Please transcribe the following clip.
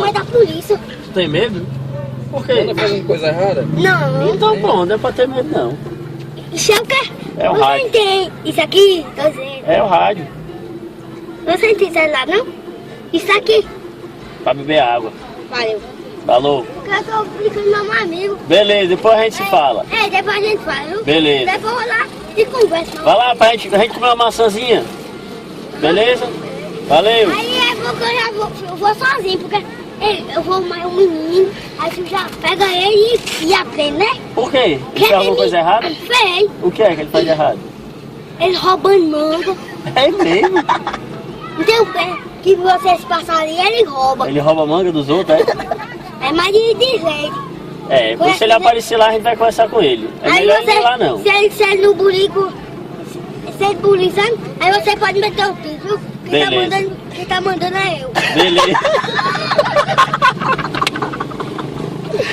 medo da polícia. Você tem medo? Por quê? Anda fazendo coisa errada? Não. Então pronto, não é pra ter medo não. Isso é o quê? É o Você rádio. não tem isso aqui? Tô dizendo. É o rádio, Você não tem celular, não? Isso aqui. pra beber água. Valeu. Falou? Eu tô brincando com meu amigo. Beleza, depois a gente se fala. É, depois a gente fala, viu? Beleza. Depois eu vou lá e conversa. Vai lá pra gente comer uma maçãzinha. Beleza? Valeu. Aí é porque eu vou sozinho, porque eu vou mais um menino, aí tu já pega ele e aprende, né? Por quê? Ele fez alguma coisa errada? Fez. O que é que ele faz de errado? Ele roubando manga. É mesmo? Não tem o pé que vocês passam ali, ele rouba. Ele rouba a manga dos outros, é? É mais de dizer. É, por se ele aparecer lá, a gente vai conversar com ele. É Aí melhor você, ele ir lá não. se ele no bulico, se ele bulinando, aí você pode meter o pico. Quem tá Beleza. mandando é eu. Beleza.